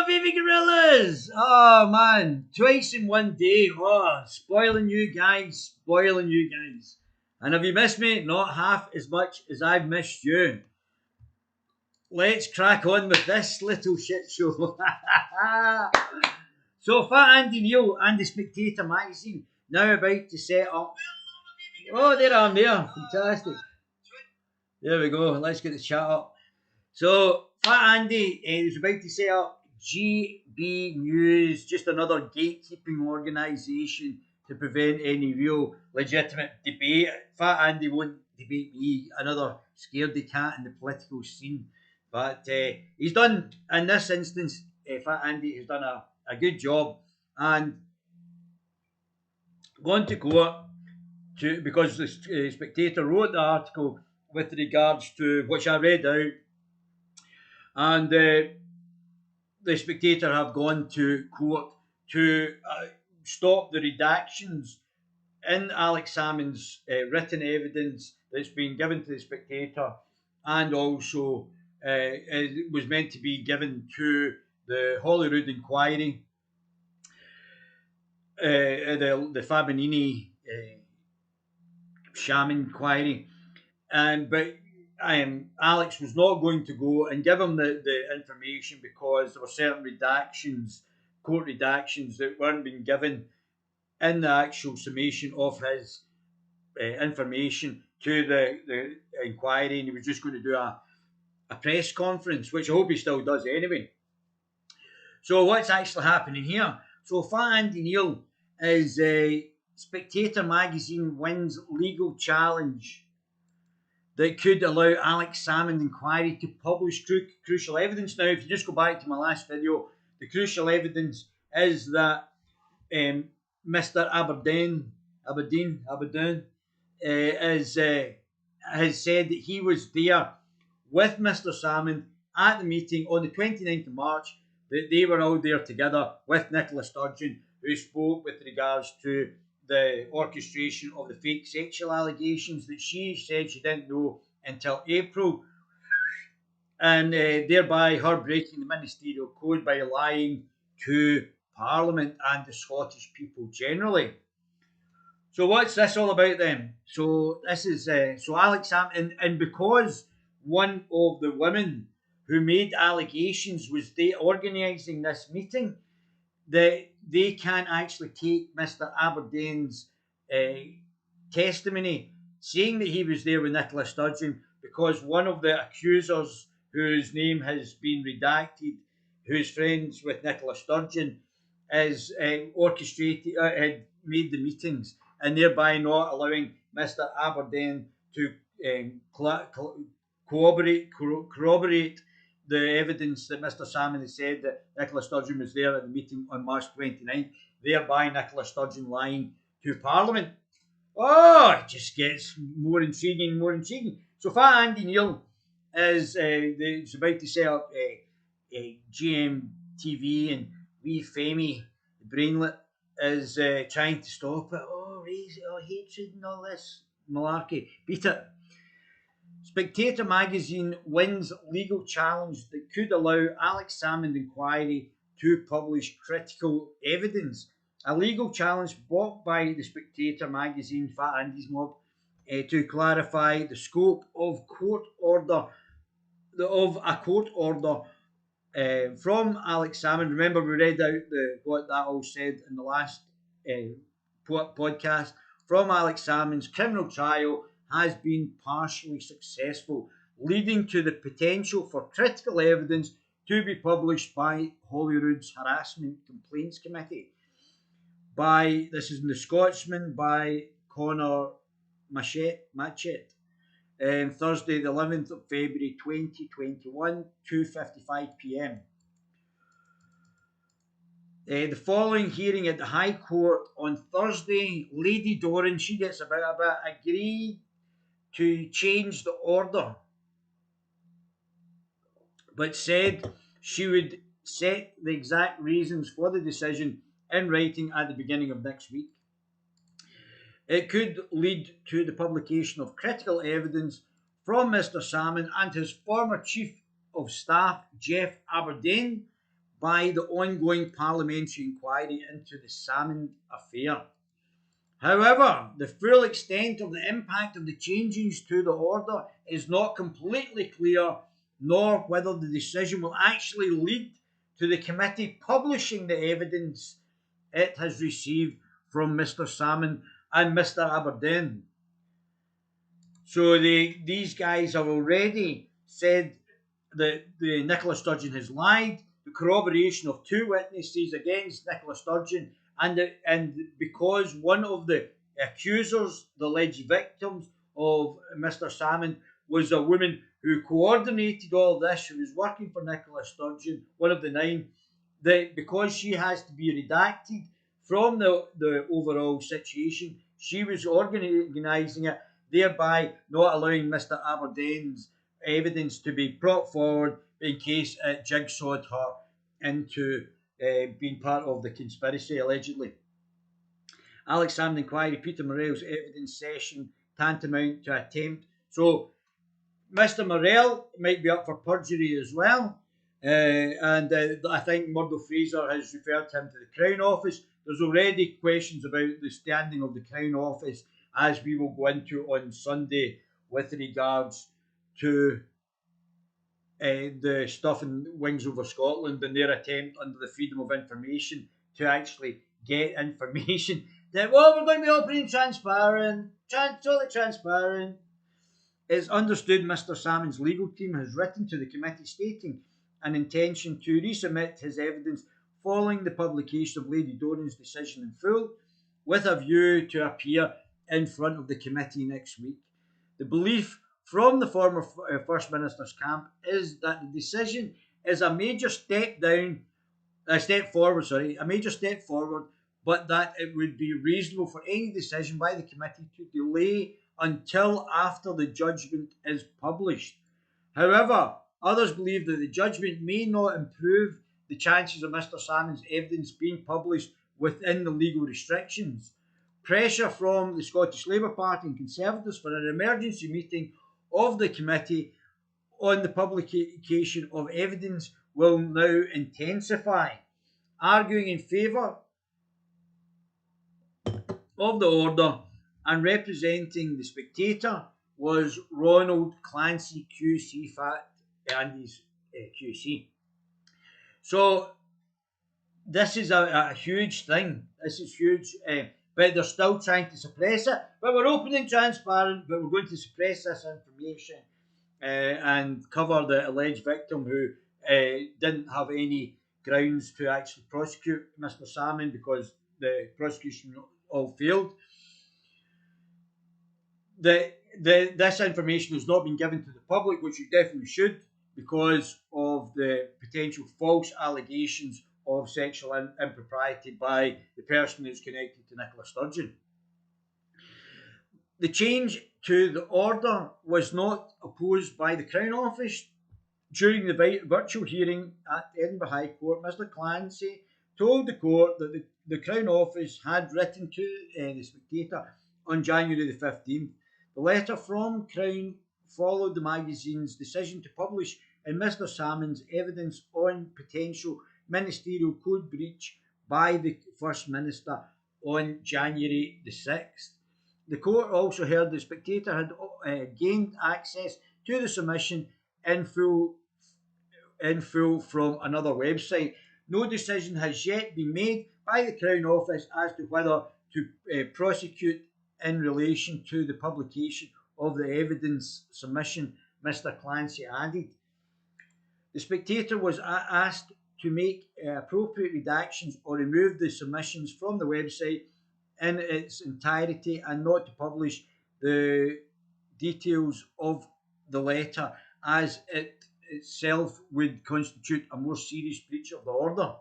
baby gorillas! Oh man, twice in one day. Oh, spoiling you guys, spoiling you guys. And have you missed me? Not half as much as I've missed you. Let's crack on with this little shit show. So, Fat Andy Neil and the Spectator magazine now about to set up. Oh, there I am there. Fantastic. There we go. Let's get the chat up. So, Fat Andy is about to set up GB News, just another gatekeeping organisation to prevent any real legitimate debate. Fat Andy won't debate me, another scaredy cat in the political scene. But he's done, in this instance, Fat Andy has done a good job and gone to court to, because the Spectator wrote the article with regards to, which I read out, and the Spectator have gone to court to stop the redactions in Alex Salmond's written evidence that's been given to the Spectator, and also it was meant to be given to the Holyrood inquiry, the Fabinini sham inquiry, but Alex was not going to go and give him the information because there were certain redactions, court redactions, that weren't being given in the actual summation of his information to the inquiry, and he was just going to do a press conference, which I hope he still does anyway. So what's actually happening here? So Fat Andy Neil is Spectator magazine wins legal challenge that could allow Alex Salmond inquiry to publish crucial evidence. Now, if you just go back to my last video, the crucial evidence is that Mr. Aberdeen has said that he was there with Mr. Salmond at the meeting on the 29th of March, that they were all there together with Nicola Sturgeon, who spoke with regards to the orchestration of the fake sexual allegations that she said she didn't know until April, and thereby her breaking the ministerial code by lying to Parliament and the Scottish people generally. So what's this all about then? So this is so Alex Salmond, and because one of the women who made allegations was organising this meeting, they can't actually take Mr. Aberdeen's testimony saying that he was there with Nicola Sturgeon, because one of the accusers, whose name has been redacted, who's friends with Nicola Sturgeon, is orchestrated, had made the meetings, and thereby not allowing Mr. Aberdeen to corroborate the evidence that Mr. Salmond has said that Nicola Sturgeon was there at the meeting on March 29th, thereby Nicola Sturgeon lying to Parliament. Oh, it just gets more intriguing, more intriguing. So Fat Andy Neil is about to set up a GMTV, and wee Femi, the brainlet, is trying to stop it. Oh, hatred and all this malarkey. Beat it. Spectator magazine wins legal challenge that could allow Alex Salmond inquiry to publish critical evidence. A legal challenge brought by the Spectator magazine, Fat Andy's mob, to clarify the scope of a court order from Alex Salmond. Remember, we read out what that all said in the last podcast. From Alex Salmond's criminal trial has been partially successful, leading to the potential for critical evidence to be published by Holyrood's Harassment Complaints Committee. This is in the Scotsman by Connor Matchett, Thursday the 11th of February 2021, 2:55 p.m. The following hearing at the High Court on Thursday, Lady Doran, she gets about a bit, agreed to change the order, but said she would set the exact reasons for the decision in writing at the beginning of next week. It could lead to the publication of critical evidence from Mr. Salmond and his former Chief of Staff, Jeff Aberdeen, by the ongoing parliamentary inquiry into the Salmond affair. However, the full extent of the impact of the changes to the order is not completely clear, nor whether the decision will actually lead to the committee publishing the evidence it has received from Mr. Salmond and Mr. Aberdeen. So these guys have already said that Nicola Sturgeon has lied. The corroboration of two witnesses against Nicola Sturgeon, and because one of the accusers, the alleged victims of Mr. Salmond, was a woman who coordinated all this, who was working for Nicola Sturgeon, one of the 9, that because she has to be redacted from the overall situation, she was organising it, thereby not allowing Mr. Aberdeen's evidence to be brought forward in case it jigsawed her into being part of the conspiracy, allegedly. Alex Salmond inquiry, Peter Morell's evidence session, tantamount to attempt. So Mr. Morell might be up for perjury as well. And I think Murdo Fraser has referred him to the Crown Office. There's already questions about the standing of the Crown Office, as we will go into on Sunday, with regards to the stuff in Wings Over Scotland and their attempt under the Freedom of Information to actually get information that, well, we're going to be operating transparent, totally transparent. It's understood Mr. Salmond's legal team has written to the committee stating an intention to resubmit his evidence following the publication of Lady Doran's decision in full, with a view to appear in front of the committee next week. The belief from the former First Minister's camp is that the decision is a major step forward, but that it would be reasonable for any decision by the committee to delay until after the judgment is published. However, others believe that the judgment may not improve the chances of Mr. Salmond's evidence being published within the legal restrictions. Pressure from the Scottish Labour Party and Conservatives for an emergency meeting of the committee on the publication of evidence will now intensify. Arguing in favour of the order and representing the Spectator was Ronald Clancy QC, Fat Andy's QC. So this is a huge thing. This is huge, but they're still trying to suppress it. But we're open and transparent, but we're going to suppress this information and cover the alleged victim who didn't have any grounds to actually prosecute Mr. Salmond because the prosecution all failed. This information has not been given to the public, which it definitely should, because of the potential false allegations of sexual impropriety by the person who's connected to Nicola Sturgeon. The change to the order was not opposed by the Crown Office. During the virtual hearing at Edinburgh High Court, Mr. Clancy told the court that the Crown Office had written to the Spectator on January the 15th. The letter from Crown followed the magazine's decision to publish in Mr. Salmond's evidence on potential ministerial code breach by the First Minister on January the 6th. The court also heard the Spectator had gained access to the submission in full from another website. No decision has yet been made by the Crown Office as to whether to prosecute in relation to the publication of the evidence submission, Mr. Clancy added. The Spectator was asked to make appropriate redactions or remove the submissions from the website in its entirety and not to publish the details of the letter, as it itself would constitute a more serious breach of the order.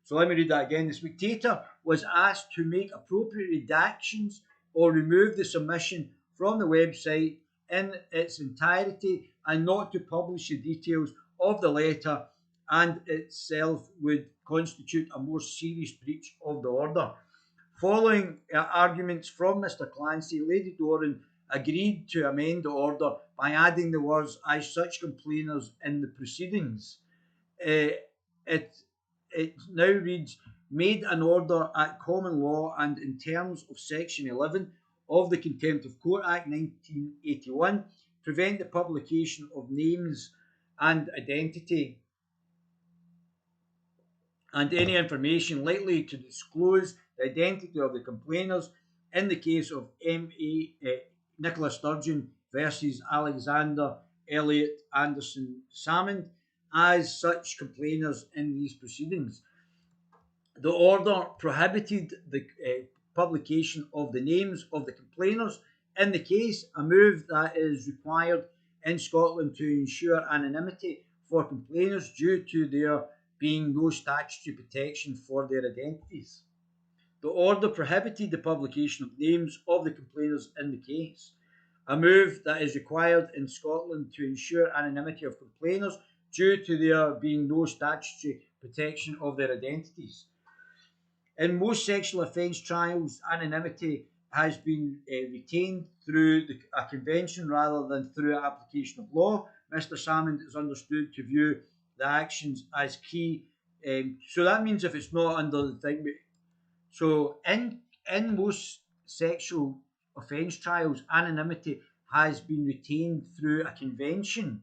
So let me read that again. The Spectator was asked to make appropriate redactions or remove the submission from the website in its entirety and not to publish the details of the letter, and itself would constitute a more serious breach of the order. Following arguments from Mr. Clancy, Lady Doran agreed to amend the order by adding the words "as such complainers" in the proceedings. It it now reads, made an order at common law and in terms of Section 11 of the Contempt of Court Act 1981, prevent the publication of names and identity and any information likely to disclose the identity of the complainers in the case of Nicola Sturgeon versus Alexander Elliot Anderson Salmond as such complainers in these proceedings. The order prohibited the publication of the names of the complainers in the case, a move that is required in Scotland to ensure anonymity for complainers due to there being no statutory protection for their identities. The order prohibited the publication of names of the complainers in the case, a move that is required in Scotland to ensure anonymity of complainers due to there being no statutory protection of their identities. In most sexual offence trials, anonymity has been retained through a convention rather than through application of law. Mr. Salmond is understood to view the actions as key. So that means if it's not under the thing. So in most sexual offence trials, anonymity has been retained through a convention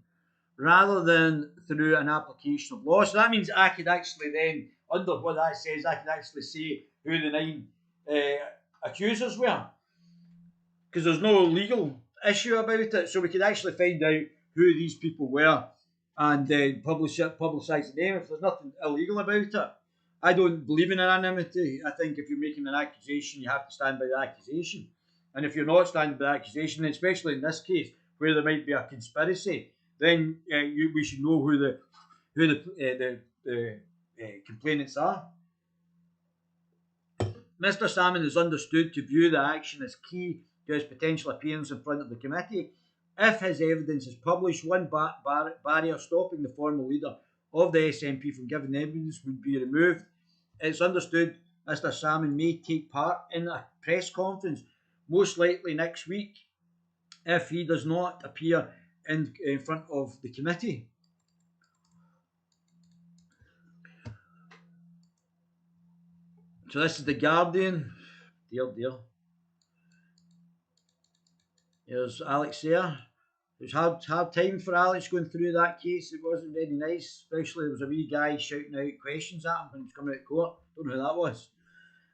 rather than through an application of law. So that means I could actually then, under what that says, I could actually say who the 9 accusers were, because there's no legal issue about it. So we could actually find out who these people were and publicise the name if there's nothing illegal about it. I don't believe in anonymity. I think if you're making an accusation, you have to stand by the accusation. And if you're not standing by the accusation, especially in this case where there might be a conspiracy, then we should know who the complainants are. Mr. Salmond is understood to view the action as key to his potential appearance in front of the committee. If his evidence is published, one barrier stopping the former leader of the SNP from giving evidence would be removed. It's understood Mr. Salmond may take part in a press conference, most likely next week, if he does not appear in front of the committee. So this is the Guardian. Dear. There's Alex there. It was hard time for Alex going through that case. It wasn't very nice, especially there was a wee guy shouting out questions at him when he was coming out of court. Don't know who that was.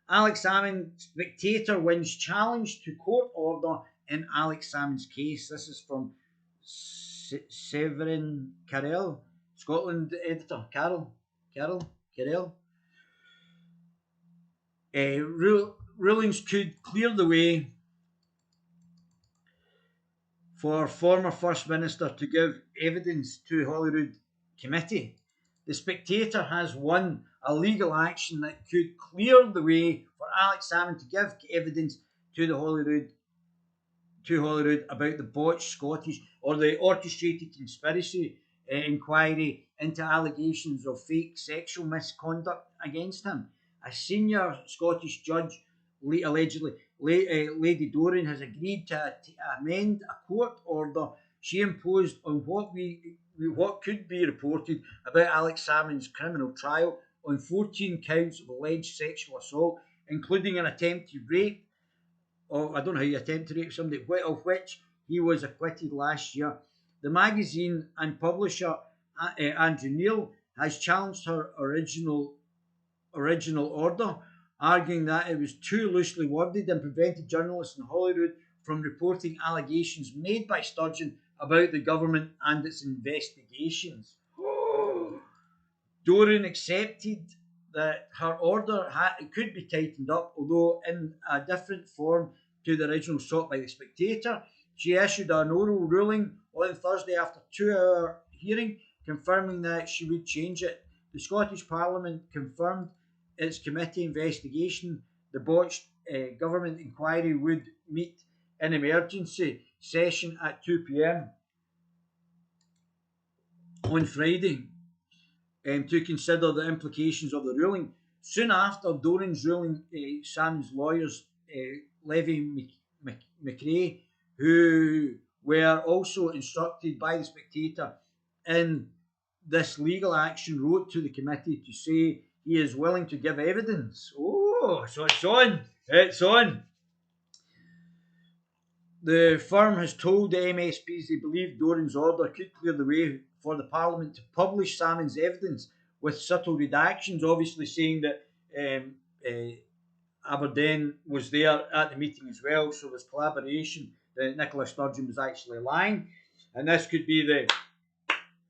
Alex Salmond, Spectator wins challenge to court order in Alex Salmond's case. This is from Severin Carrell, Scotland editor. Carrell. Rulings could clear the way for former First Minister to give evidence to Holyrood Committee. The Spectator has won a legal action that could clear the way for Alex Salmond to give evidence to the Holyrood about the botched Scottish or the orchestrated conspiracy inquiry into allegations of fake sexual misconduct against him. A senior Scottish judge, allegedly Lady Doran, has agreed to amend a court order she imposed on what could be reported about Alex Salmond's criminal trial on 14 counts of alleged sexual assault, including an attempted rape. I don't know how you attempt to rape somebody, of which he was acquitted last year. The magazine and publisher Andrew Neil has challenged her original order, arguing that it was too loosely worded and prevented journalists in Holyrood from reporting allegations made by Sturgeon about the government and its investigations. Doran accepted that her order could be tightened up, although in a different form to the original sought by the Spectator. She issued an oral ruling on Thursday after a 2-hour hearing, confirming that she would change it. The Scottish Parliament confirmed its committee investigation. The botched government inquiry would meet in emergency session at 2 p.m. on Friday to consider the implications of the ruling. Soon after Doran's ruling, Salmond's lawyers, Levy McRae, who were also instructed by the Spectator in this legal action, wrote to the committee to say he is willing to give evidence. Oh, so it's on. It's on. The firm has told the MSPs they believe Doran's order could clear the way for the Parliament to publish Salmond's evidence with subtle redactions, obviously saying that Aberdeen was there at the meeting as well, so there's collaboration that Nicola Sturgeon was actually lying. And this could be the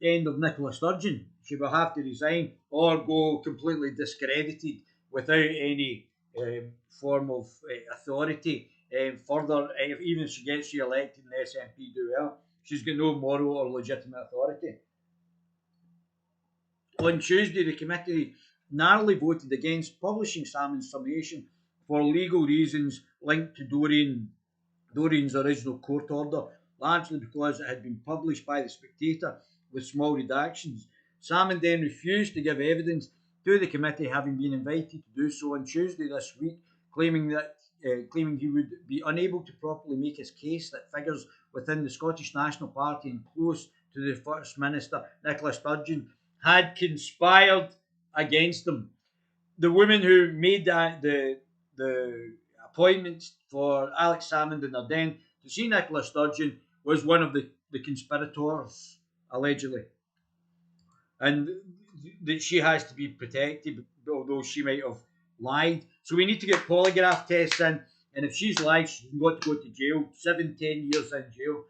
end of Nicola Sturgeon. She will have to resign or go completely discredited without any form of authority. Further, even if she gets re-elected and the SNP do well, she's got no moral or legitimate authority. On Tuesday, the committee narrowly voted against publishing Salmond's summation for legal reasons linked to Doreen's original court order, largely because it had been published by the Spectator with small redactions. Salmond then refused to give evidence to the committee, having been invited to do so on Tuesday this week, claiming he would be unable to properly make his case that figures within the Scottish National Party and close to the First Minister, Nicola Sturgeon, had conspired against him. The woman who made the appointments for Alex Salmond and Ardenne to see Nicola Sturgeon was one of the conspirators, allegedly. And that she has to be protected, although she might have lied. So we need to get polygraph tests in, and if she's lied, she's got to go to jail, 7-10 years in jail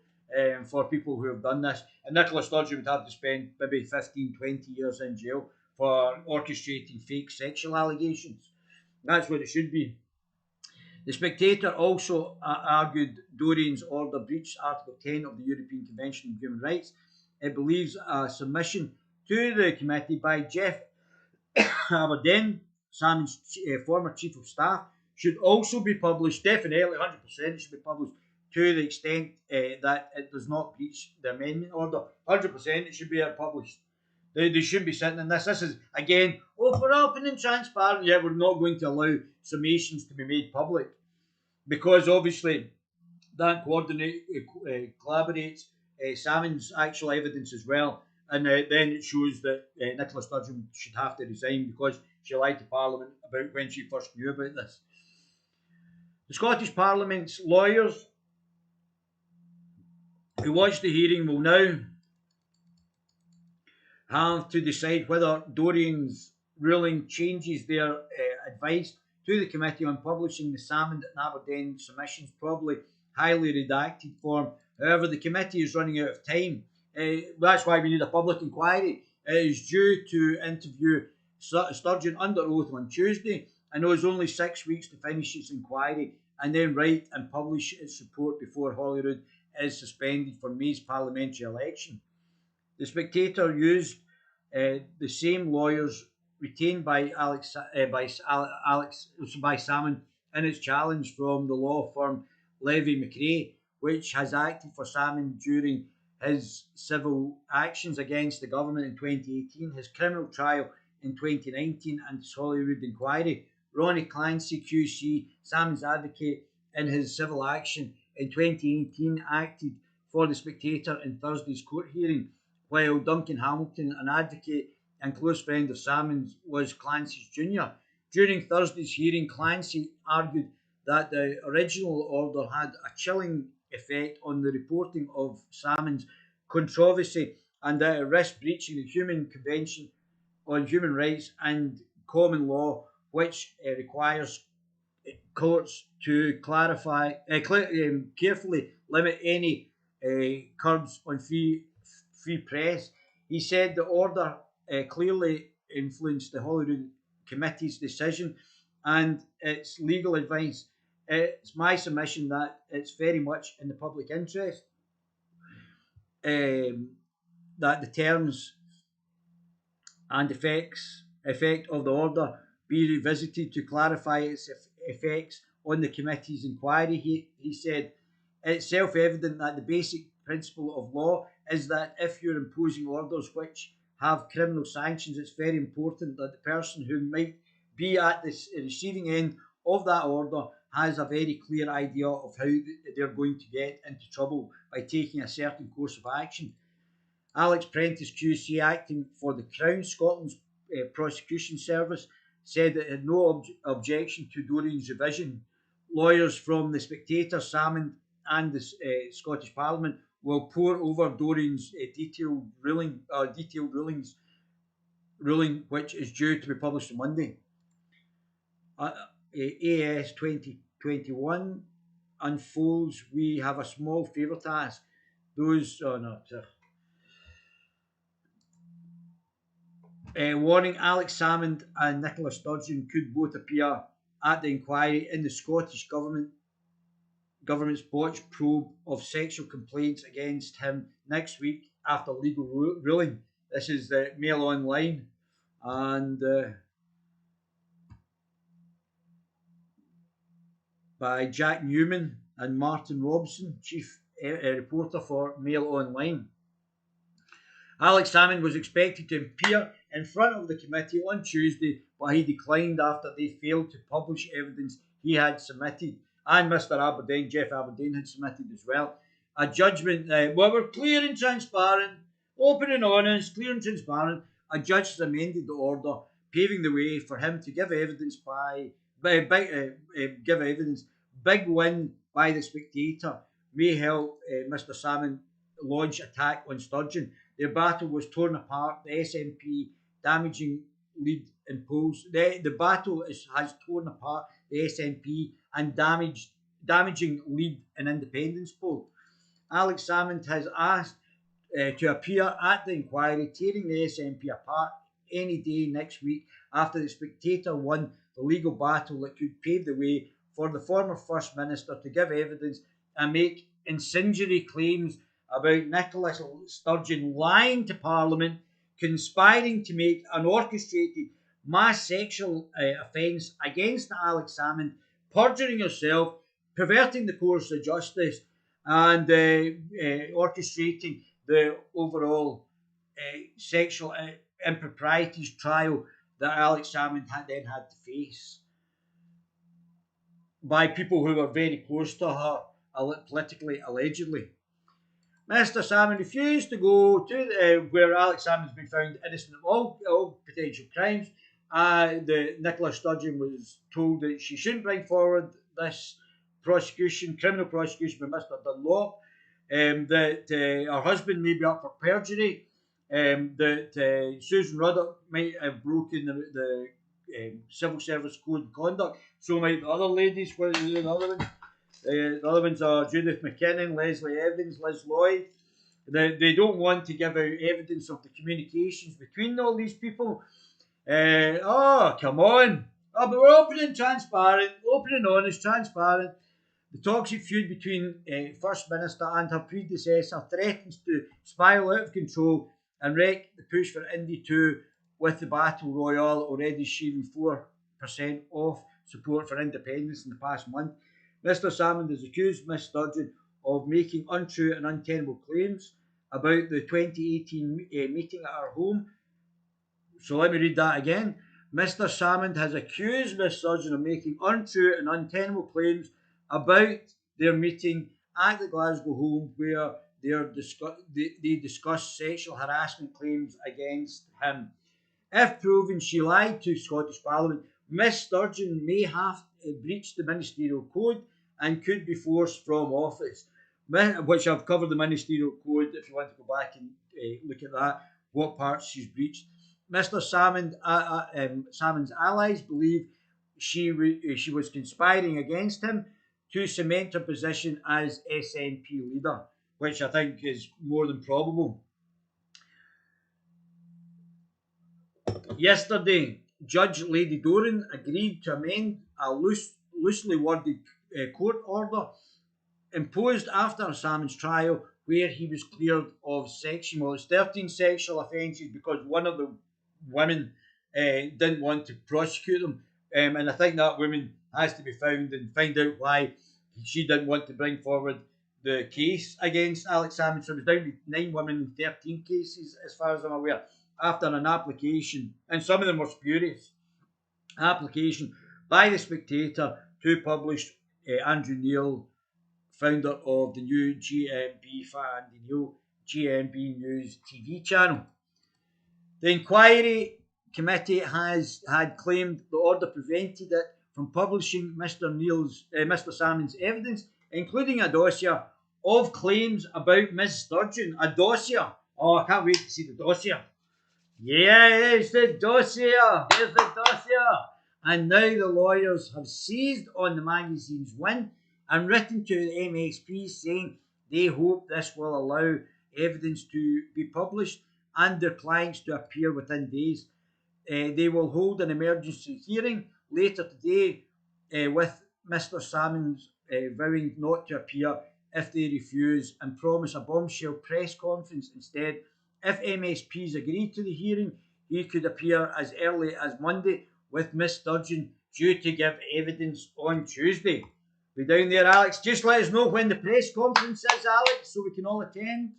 for people who have done this. And Nicola Sturgeon would have to spend maybe 15-20 years in jail for orchestrating fake sexual allegations. That's what it should be. The Spectator also argued Doreen's order breached Article 10 of the European Convention on Human Rights. It believes a submission to the committee by Jeff Aberdeen, Salmond's former Chief of Staff, should also be published. Definitely, 100% it should be published to the extent that it does not breach the amendment order. 100% it should be published. They shouldn't be sitting in this. This is, again, for open and transparent, yet we're not going to allow summations to be made public. Because obviously that collaborates Salmond's actual evidence as well. And then it shows that Nicola Sturgeon should have to resign because she lied to Parliament about when she first knew about this. The Scottish Parliament's lawyers who watched the hearing will now have to decide whether Doreen's ruling changes their advice to the committee on publishing the Salmond and Aberdeen submissions, probably highly redacted form. However, the committee is running out of time. That's why we need a public inquiry. It is due to interview Sturgeon under oath on Tuesday, and there was only 6 weeks to finish its inquiry and then write and publish its report before Holyrood is suspended for May's parliamentary election. The Spectator used the same lawyers retained by Salmond in its challenge from the law firm Levy McRae, which has acted for Salmond during his civil actions against the government in 2018, his criminal trial in 2019, and his Holyrood inquiry. Ronnie Clancy QC, Salmond's advocate in his civil action in 2018, acted for the Spectator in Thursday's court hearing, while Duncan Hamilton, an advocate and close friend of Salmond's, was Clancy's junior. During Thursday's hearing, Clancy argued that the original order had a chilling effect on the reporting of Salmond's controversy and that it risked breaching the Human Convention on Human Rights and common law, which requires courts to carefully limit any curbs on free press. He said the order clearly influenced the Holyrood Committee's decision and its legal advice. It's my submission that it's very much in the public interest that the terms and effect of the order be revisited to clarify its effects on the committee's inquiry. He said, it's self-evident that the basic principle of law is that if you're imposing orders which have criminal sanctions, it's very important that the person who might be at the receiving end of that order has a very clear idea of how they're going to get into trouble by taking a certain course of action. Alex Prentice QC, acting for the Crown, Scotland's Prosecution Service said it had no objection to Doreen's revision. Lawyers from the Spectator, Salmond, and the Scottish Parliament will pore over Doreen's detailed ruling, which is due to be published on Monday. AS 2021 unfolds. We have a small favour to ask. Warning: Alex Salmond and Nicola Sturgeon could both appear at the inquiry in the Scottish government's botched probe of sexual complaints against him next week after legal ruling. This is the Mail Online, and by Jack Newman and Martin Robson, chief reporter for Mail Online. Alex Salmond was expected to appear in front of the committee on Tuesday, but he declined after they failed to publish evidence he had submitted, and Mr. Jeff Aberdeen, had submitted as well. A judgment, were clear and transparent, open and honest, clear and transparent. A judge has amended the order, paving the way for him to give evidence give evidence. Big win by the Spectator may help Mr. Salmond launch attack on Sturgeon. Their battle was torn apart. The SNP damaging lead in polls. The battle has torn apart the SNP and damaging lead in independence poll. Alex Salmond has asked to appear at the inquiry, tearing the SNP apart any day next week after the Spectator won the legal battle that could pave the way for the former First Minister to give evidence and make incendiary claims about Nicola Sturgeon lying to Parliament, conspiring to make an orchestrated mass sexual offence against Alex Salmond, perjuring herself, perverting the course of justice, and orchestrating the overall sexual improprieties trial that Alex Salmond then had to face by people who were very close to her, politically, allegedly. Mr. Salmond refused to go to where Alex Salmond has been found innocent of all potential crimes. The Nicola Sturgeon was told that she shouldn't bring forward this criminal prosecution by Mr. Dunlop, that her husband may be up for perjury, that Susan Ruddock might have broken the Civil Service Code of Conduct. So might the other ladies. What are the other ones? The other ones are Judith McKinnon, Leslie Evans, Liz Lloyd. They don't want to give out evidence of the communications between all these people. Come on. But we're open and transparent, open and honest, transparent. The toxic feud between First Minister and her predecessor threatens to spiral out of control and wreck the push for Indy 2, with the Battle Royale already shaving 4% off support for independence in the past month. Mr. Salmond has accused Miss Sturgeon of making untrue and untenable claims about the 2018 meeting at her home. So let me read that again. Mr. Salmond has accused Miss Sturgeon of making untrue and untenable claims about their meeting at the Glasgow home, where they discussed sexual harassment claims against him. If proven she lied to Scottish Parliament, Miss Sturgeon may have breached the ministerial code and could be forced from office, which I've covered the ministerial code if you want to go back and look at that, what parts she's breached. Mr. Salmond's allies believe she was conspiring against him to cement her position as SNP leader, which I think is more than probable. Yesterday, Judge Lady Doran agreed to amend a loosely worded court order imposed after Salmond's trial, where he was cleared of 13 sexual offences because one of the women didn't want to prosecute them. And I think that woman has to be found and find out why she didn't want to bring forward the case against Alex Salmond. So it was down to 9 women in 13 cases, as far as I'm aware, after an application, and some of them were spurious, application by the Spectator to publish Andrew Neil, founder of the new GMB News TV channel. The inquiry committee had claimed the order prevented it from publishing Mr. Salmond's evidence, including a dossier of claims about Ms. Sturgeon. A dossier. Oh, I can't wait to see the dossier. Yeah, it's the dossier. Here's the dossier. And now the lawyers have seized on the magazine's win and written to the MSP saying they hope this will allow evidence to be published and their clients to appear within days. They will hold an emergency hearing later today with Mr. Salmond vowing not to appear if they refuse and promise a bombshell press conference instead. If MSPs agree to the hearing, he could appear as early as Monday, with Miss Sturgeon due to give evidence on Tuesday. Be down there, Alex. Just let us know when the press conference is, Alex, so we can all attend.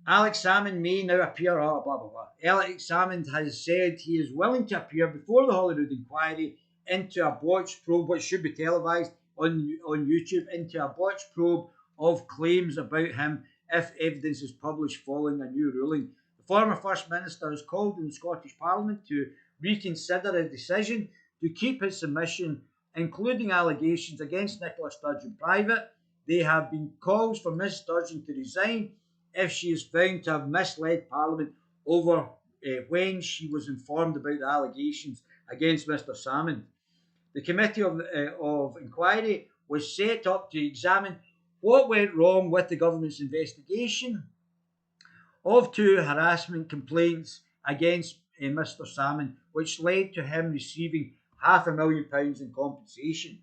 Alex Salmond may now appear. Oh, blah, blah, blah. Alex Salmond has said he is willing to appear before the Holyrood inquiry into a botched probe, which should be televised on YouTube, into a botched probe of claims about him if evidence is published following a new ruling. The former First Minister has called on the Scottish Parliament to reconsider a decision to keep his submission, including allegations against Nicola Sturgeon private. There have been calls for Ms. Sturgeon to resign if she is found to have misled Parliament over when she was informed about the allegations against Mr. Salmond. The Committee of Inquiry was set up to examine what went wrong with the government's investigation of two harassment complaints against Mr. Salmond, which led to him receiving £500,000 in compensation.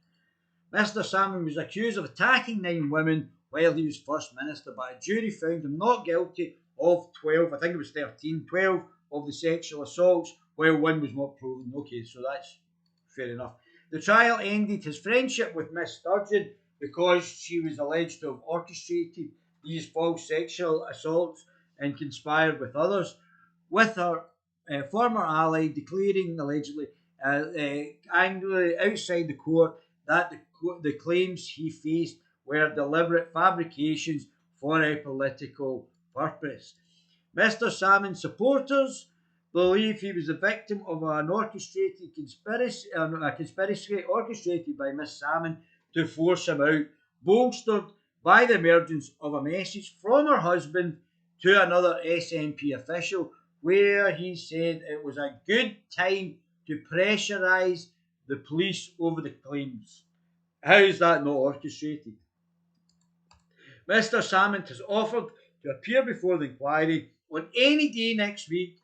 Mr. Salmond was accused of attacking 9 women while he was First Minister, but a jury found him not guilty of 12, I think it was 12 of the sexual assaults, while one was not proven. Okay, so that's fair enough. The trial ended his friendship with Miss Sturgeon because she was alleged to have orchestrated these false sexual assaults and conspired with others, with her former ally declaring allegedly angrily outside the court that the claims he faced were deliberate fabrications for a political purpose. Mr. Salmond's supporters believe he was the victim of an orchestrated conspiracy orchestrated by Miss Salmond to force him out, bolstered by the emergence of a message from her husband to another SNP official, where he said it was a good time to pressurise the police over the claims. How is that not orchestrated? Mr. Salmond has offered to appear before the inquiry on any day next week,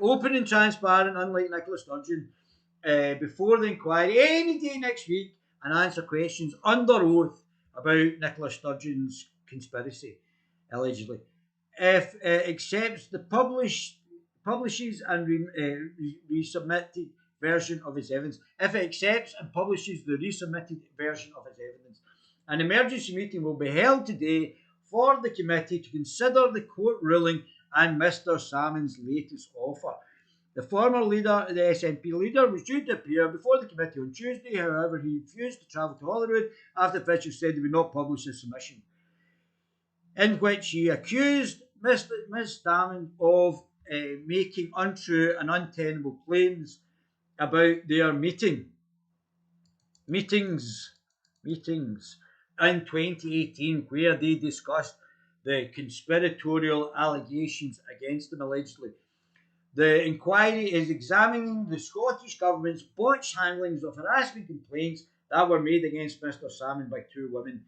open and transparent, unlike Nicola Sturgeon, before the inquiry, any day next week, and answer questions under oath about Nicola Sturgeon's conspiracy, allegedly. If accepts the publishes and resubmitted version of his evidence, if it accepts and publishes the resubmitted version of his evidence, an emergency meeting will be held today for the committee to consider the court ruling and Mr. Salmond's latest offer. The former leader, the SNP leader, was due to appear before the committee on Tuesday. However, he refused to travel to Holyrood after officials said he would not publish his submission, in which he accused Ms. Salmond of making untrue and untenable claims about their meetings in 2018, where they discussed the conspiratorial allegations against him, allegedly. The inquiry is examining the Scottish Government's botched handlings of harassment complaints that were made against Mr. Salmond by 2 women.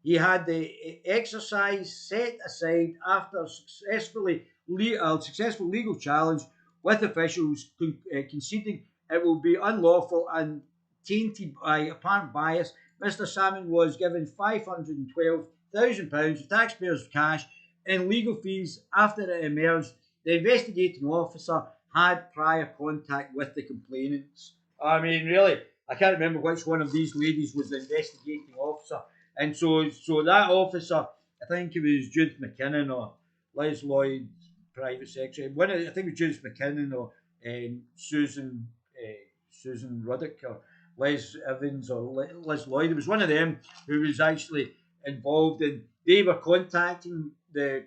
He had the exercise set aside after a successful legal challenge, with officials conceding it will be unlawful and tainted by apparent bias. Mr. Salmond was given £512,000 of taxpayers' cash in legal fees after it emerged the investigating officer had prior contact with the complainants. I mean, really, I can't remember which one of these ladies was the investigating officer. And so that officer, I think it was Judith McKinnon or Les Lloyd's private secretary. I think it was Judith McKinnon or Susan Ruddock or Les Evans or Les Lloyd. It was one of them who was actually involved in. They were contacting the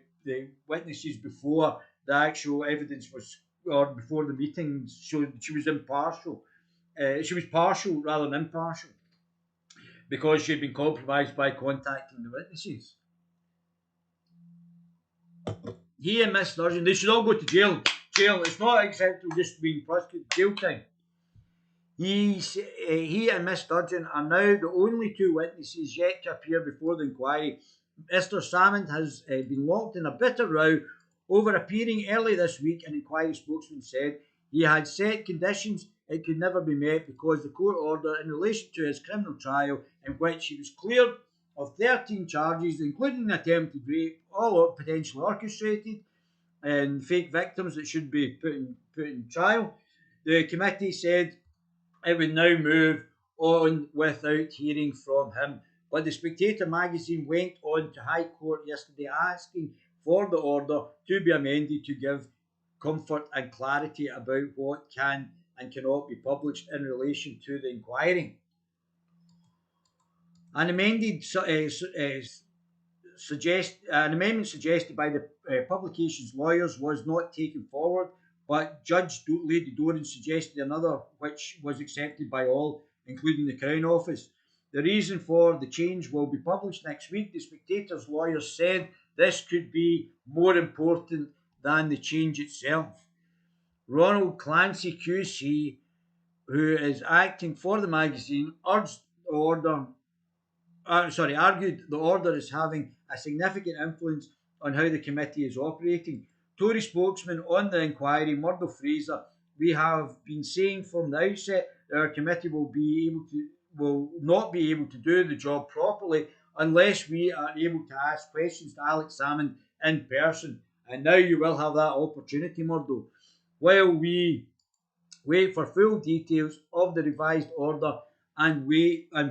witnesses before the actual evidence was, or before the meeting, showed she was impartial. She was partial rather than impartial because she had been compromised by contacting the witnesses. He and Miss Sturgeon, they should all go to jail. Jail. It's not acceptable just being prosecuted. Jail time. He and Miss Sturgeon are now the only two witnesses yet to appear before the inquiry. Mr. Salmond has been locked in a bitter row over appearing early this week. An inquiry spokesman said he had set conditions it could never be met because the court order in relation to his criminal trial, in which he was cleared of 13 charges, including attempted rape, all potentially orchestrated, and fake victims that should be put in trial. The committee said it would now move on without hearing from him. But the Spectator magazine went on to High Court yesterday asking for the order to be amended to give comfort and clarity about what can and cannot be published in relation to the inquiry. An amendment suggested by the publication's lawyers was not taken forward, but Judge Lady Doran suggested another, which was accepted by all, including the Crown Office. The reason for the change will be published next week. The Spectator's lawyers said this could be more important than the change itself. Ronald Clancy QC, who is acting for the magazine, argued the order is having a significant influence on how the committee is operating. Tory spokesman on the inquiry, Murdo Fraser, we have been saying from the outset that our committee will not be able to do the job properly unless we are able to ask questions to Alex Salmond in person. And now you will have that opportunity, Murdo. While we wait for full details of the revised order and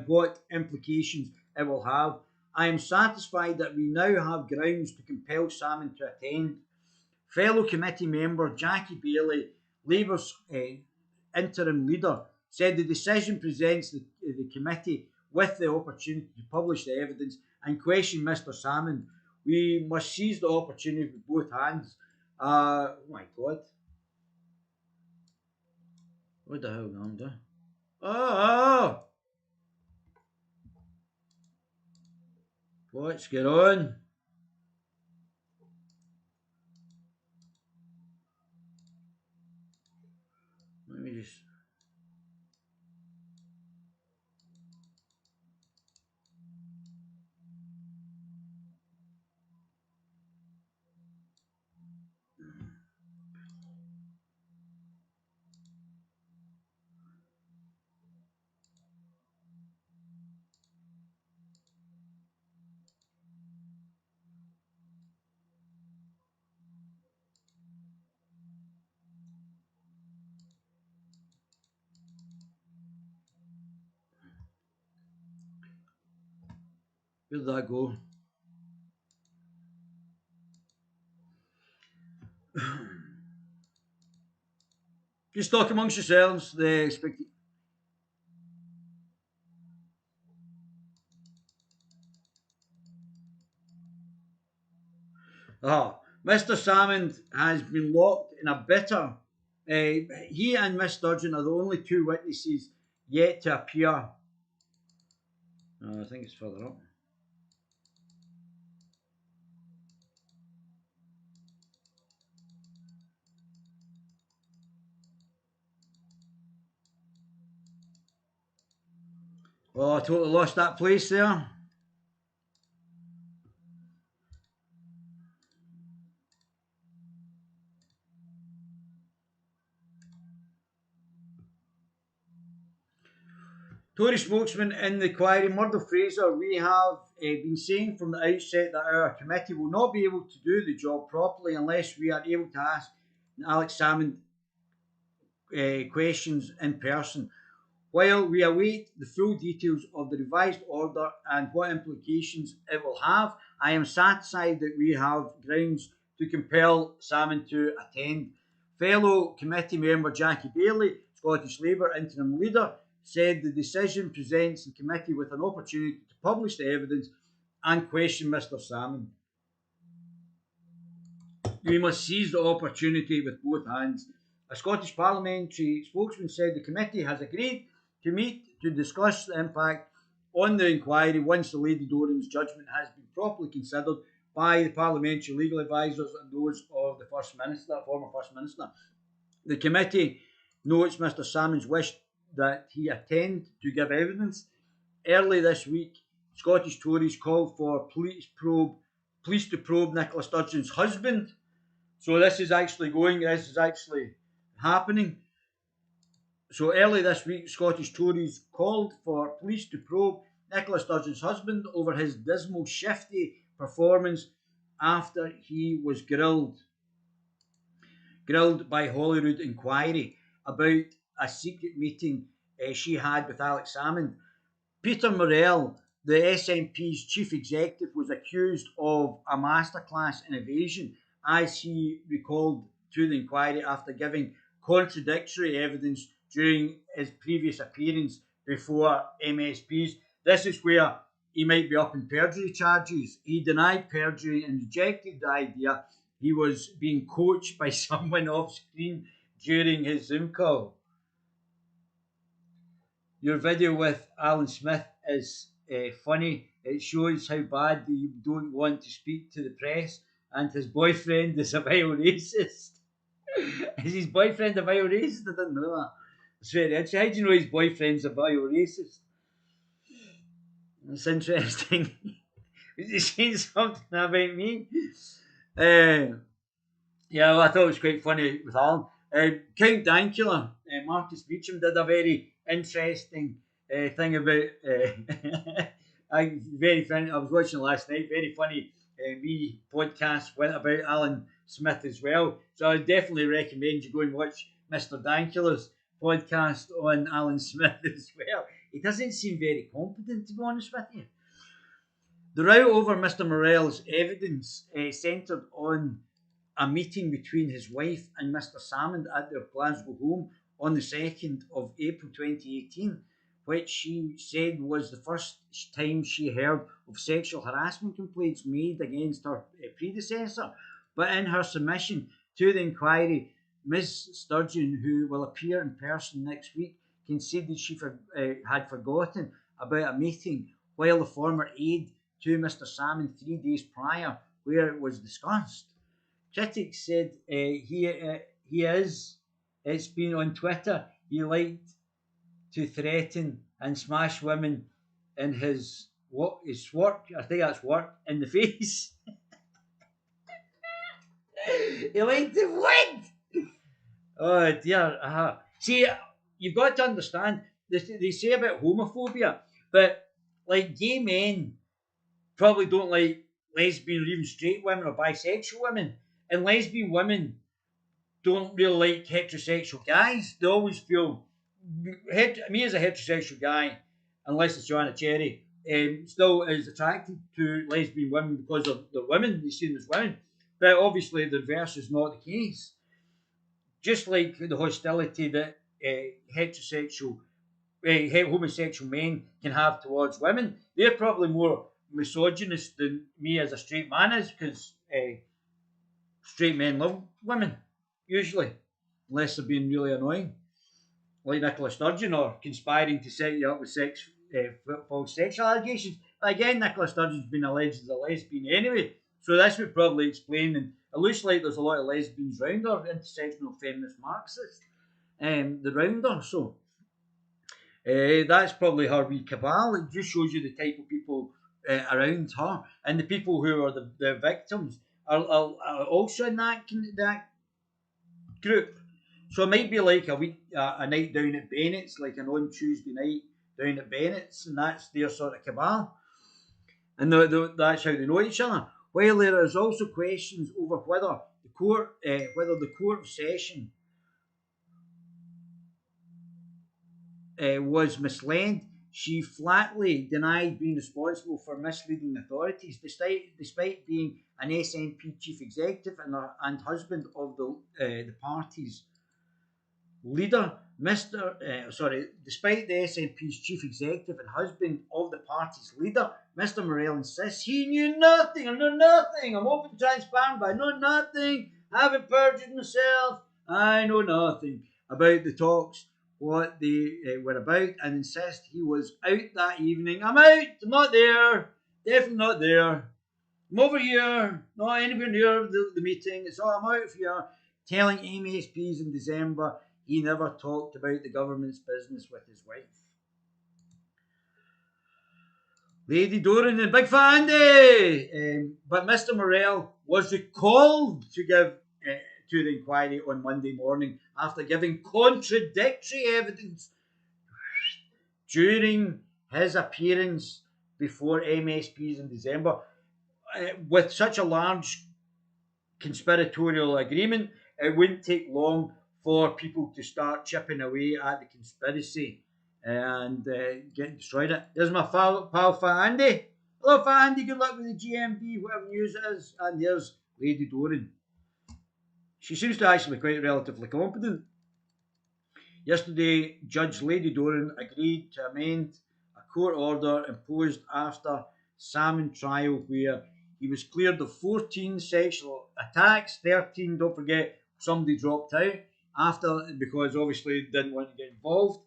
what implications it will have, I am satisfied that we now have grounds to compel Salmond to attend. Fellow committee member Jackie Bailey, Labour's interim leader, said the decision presents the committee with the opportunity to publish the evidence and question Mr. Salmond. We must seize the opportunity with both hands. Oh my God. What the hell, Nanda? Oh! What's going on? Let me just. Where did that go? Just talk amongst yourselves. Mr. Salmond has been locked in a bitter. He and Miss Sturgeon are the only two witnesses yet to appear. I think it's further up. Oh, I totally lost that place there. Tory spokesman in the inquiry, Murdo Fraser, we have been saying from the outset that our committee will not be able to do the job properly unless we are able to ask Alex Salmond questions in person. While we await the full details of the revised order and what implications it will have, I am satisfied that we have grounds to compel Salmond to attend. Fellow committee member Jackie Bailey, Scottish Labour interim leader, said the decision presents the committee with an opportunity to publish the evidence and question Mr. Salmond. We must seize the opportunity with both hands. A Scottish parliamentary spokesman said the committee has agreed to meet to discuss the impact on the inquiry once the Lady Doran's judgment has been properly considered by the parliamentary legal advisers and those of the First Minister, former First Minister. The committee notes Mr. Salmond's wish that he attend to give evidence. Early this week, Scottish Tories called for police to probe Nicola Sturgeon's husband. So this is actually happening. So early this week, Scottish Tories called for police to probe Nicola Sturgeon's husband over his dismal, shifty performance after he was grilled by Holyrood Inquiry about a secret meeting she had with Alex Salmond. Peter Morrell, the SNP's chief executive, was accused of a masterclass in evasion, as he recalled to the inquiry after giving contradictory evidence during his previous appearance before MSPs. This is where he might be up in perjury charges. He denied perjury and rejected the idea he was being coached by someone off screen during his Zoom call. Your video with Alan Smith is funny. It shows how bad you don't want to speak to the press, and his boyfriend is a vile racist. Is his boyfriend a vile racist? I didn't know that. It's very interesting. How do you know his boyfriend's a vile racist? It's interesting. Is he saying something about me? Yeah, well, I thought it was quite funny with Alan. Count Dankula, Marcus Beecham did a very interesting thing about. Very funny. I was watching last night. Very funny. Me podcast went about Alan Smith as well. So I definitely recommend you go and watch Mr. Dankula's podcast on Alan Smith as well. He doesn't seem very competent, to be honest with you. The row over Mr. Morell's evidence centred on a meeting between his wife and Mr. Salmond at their Glasgow home on the 2nd of April 2018, which she said was the first time she heard of sexual harassment complaints made against her predecessor. But in her submission to the inquiry, Ms. Sturgeon, who will appear in person next week, conceded she had forgotten about a meeting while the former aide to Mr. Salmond 3 days prior, where it was discussed. Critics said it's been on Twitter, he liked to threaten and smash women in his work, I think that's work, in the face. He liked to what? Oh dear. See, you've got to understand, they say about homophobia, but like gay men probably don't like lesbian or even straight women or bisexual women. And lesbian women don't really like heterosexual guys. They always feel, me as a heterosexual guy, unless it's Joanna Cherry, still is attracted to lesbian women because of the women, they see them as women. But obviously the reverse is not the case. Just like the hostility that homosexual men can have towards women, they're probably more misogynist than me as a straight man is, because straight men love women, usually, unless they're being really annoying, like Nicola Sturgeon, or conspiring to set you up with false sexual allegations. But again, Nicola Sturgeon's been alleged as a lesbian anyway, so this would probably explain, and it looks like there's a lot of lesbians around her, intersectional feminist Marxists, the round her, so that's probably her wee cabal. It just shows you the type of people around her, and the people who are the victims are also in that group. So it might be like a night down at Bennett's, like an on Tuesday night down at Bennett's, and that's their sort of cabal, and that's how they know each other. While there is also questions over whether the court of session was misled, she flatly denied being responsible for misleading authorities, despite being an SNP chief executive and husband of the parties. leader, despite the SNP's chief executive and husband of the party's leader, Mr. Morell insists he knew nothing. I know nothing. I'm open, transparent, but I know nothing. I haven't perjured myself. I know nothing about the talks, what they were about, and insists he was out that evening. I'm out. I'm not there. Definitely not there. I'm over here, not anywhere near the meeting. It's all I'm out of here telling MSPs in December he never talked about the government's business with his wife. Lady Doran and Big Fat Andy! But Mr. Morell was recalled to give to the inquiry on Monday morning after giving contradictory evidence during his appearance before MSPs in December. With such a large conspiratorial agreement, it wouldn't take long for people to start chipping away at the conspiracy and getting destroyed. There's my pal Fat Andy. Hello, Fat Andy. Good luck with the GMB, whatever news it is. And there's Lady Doran. She seems to actually be quite relatively competent. Yesterday, Judge Lady Doran agreed to amend a court order imposed after Salmond trial where he was cleared of 14 sexual attacks, 13, don't forget, somebody dropped out after because obviously didn't want to get involved.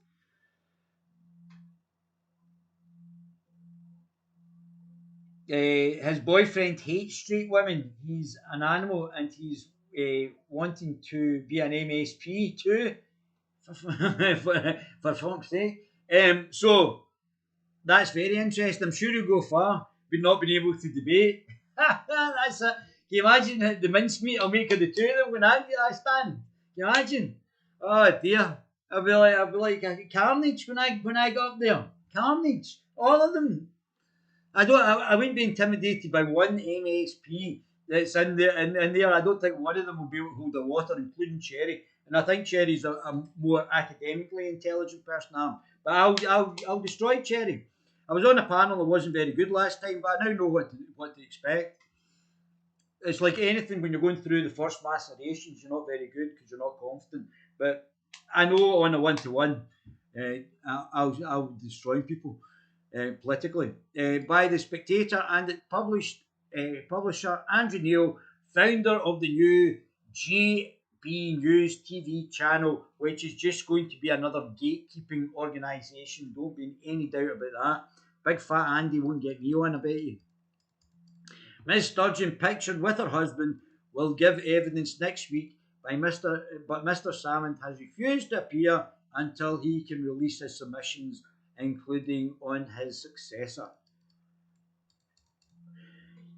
His boyfriend hates straight women. He's an animal and he's wanting to be an MSP too, for fuck's sake. So that's very interesting. I'm sure he'll go far, but not being able to debate. That's it. Can you imagine the mincemeat I'll make of the two of them when I stand? Can you imagine? Oh dear. I'll be like carnage when I got up there. Carnage. All of them. I wouldn't be intimidated by one MSP that's in there in there. I don't think one of them will be able to hold the water, including Cherry. And I think Cherry's a more academically intelligent person than I am. But I'll destroy Cherry. I was on a panel that wasn't very good last time, but I now know what to expect. It's like anything when you're going through the first macerations, you're not very good because you're not confident. But I know on a one-to-one, I'll destroy people politically. By the Spectator and its publisher Andrew Neil, founder of the new GB News TV channel, which is just going to be another gatekeeping organisation. Don't be in any doubt about that. Big Fat Andy won't get me on, I bet you. Ms. Sturgeon, pictured with her husband, will give evidence next week, but Mr. Salmond has refused to appear until he can release his submissions, including on his successor.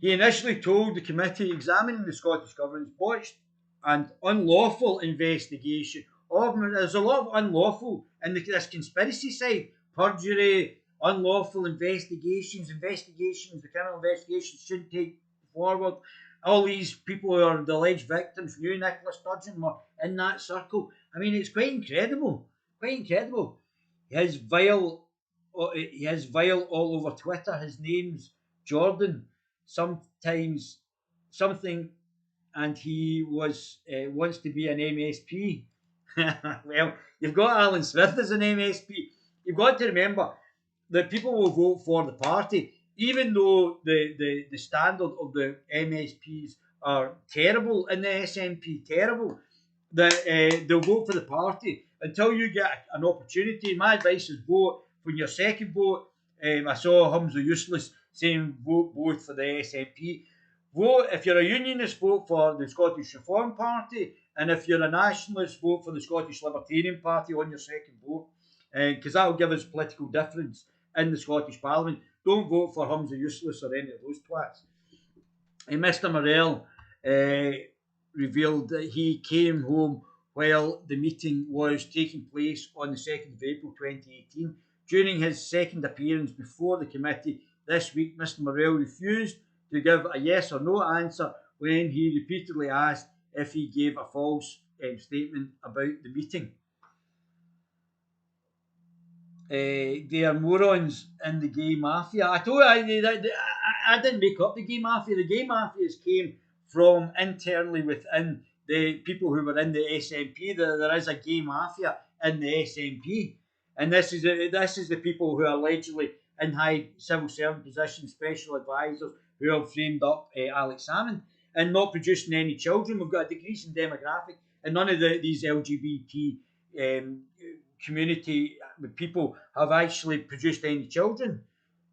He initially told the committee examining the Scottish Government's botched and unlawful investigation of there's a lot of unlawful in this conspiracy side. Perjury, unlawful investigations, the criminal investigations shouldn't take forward. All these people who are the alleged victims knew Nicola Sturgeon were in that circle. I mean, it's quite incredible. Quite incredible. His vile all over Twitter. His name's Jordan. Sometimes something, and he wants to be an MSP. Well, you've got Alan Smith as an MSP. You've got to remember that people will vote for the party, even though the standard of the MSPs are terrible in the SNP, terrible. They'll vote for the party until you get an opportunity. My advice is vote for your second vote. I saw Humza Useless saying vote both for the SNP. Vote if you're a unionist, vote for the Scottish Reform Party, and if you're a nationalist, vote for the Scottish Libertarian Party on your second vote, because that will give us political difference in the Scottish Parliament. Don't vote for Humza Useless or any of those twats. And Mr. Morell revealed that he came home while the meeting was taking place on the 2nd of April 2018. During his second appearance before the committee this week, Mr. Morell refused to give a yes or no answer when he repeatedly asked if he gave a false statement about the meeting. They are morons in the gay mafia. I told you, I didn't make up the gay mafia. The gay mafias came from internally within the people who were in the SNP. There is a gay mafia in the SNP, and this is the people who are allegedly in high civil servant positions, special advisors who have framed up Alex Salmond and not producing any children. We've got a decreasing demographic, and none of these LGBT community people have actually produced any children.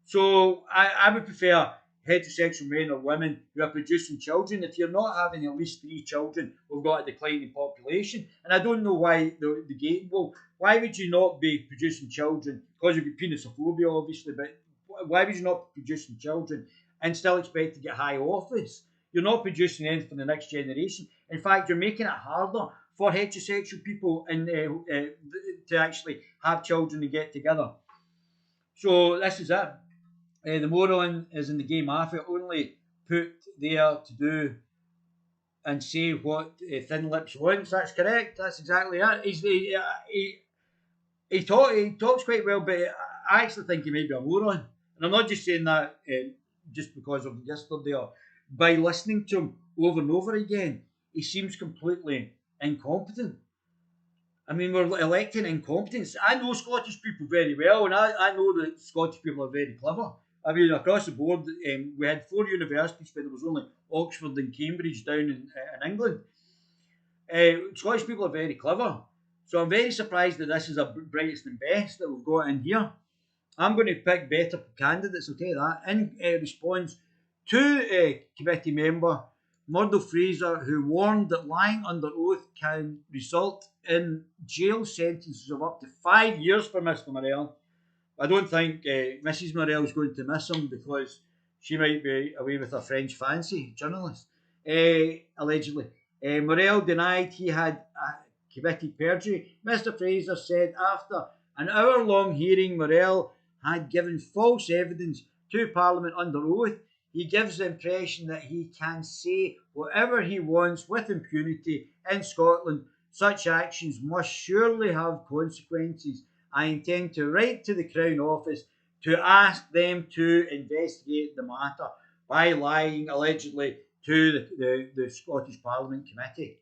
So I would prefer heterosexual men or women who are producing children. If you're not having at least 3 children, we've got a declining population. And I don't know why the gay, well, why would you not be producing children? Because you've got penisophobia, obviously, but why would you not be producing children and still expect to get high office? You're not producing anything for the next generation. In fact, you're making it harder for heterosexual people and to actually have children and get together. So this is it. The moron is in the gay mafia, only put there to do and say what Thin Lips wants. That's correct. That's exactly it. He talks quite well, but I actually think he may be a moron. And I'm not just saying that just because of yesterday. Or by listening to him over and over again, he seems completely incompetent. I mean, we're electing incompetence. I know Scottish people very well, and I know that Scottish people are very clever. I mean, across the board, we had 4 universities, but there was only Oxford and Cambridge down in England. Scottish people are very clever. So I'm very surprised that this is a brightest and best that we've got in here. I'm going to pick better candidates, I'll tell you that. In response to committee member Murdo Fraser, who warned that lying under oath can result in jail sentences of up to 5 years for Mr. Morell. I don't think Mrs. Morell is going to miss him because she might be away with her French fancy journalist, allegedly. Morell denied he had committed perjury. Mr. Fraser said after an hour-long hearing, Morell had given false evidence to Parliament under oath. He gives the impression that he can say whatever he wants with impunity in Scotland. Such actions must surely have consequences. I intend to write to the Crown Office to ask them to investigate the matter by lying allegedly to the Scottish Parliament Committee.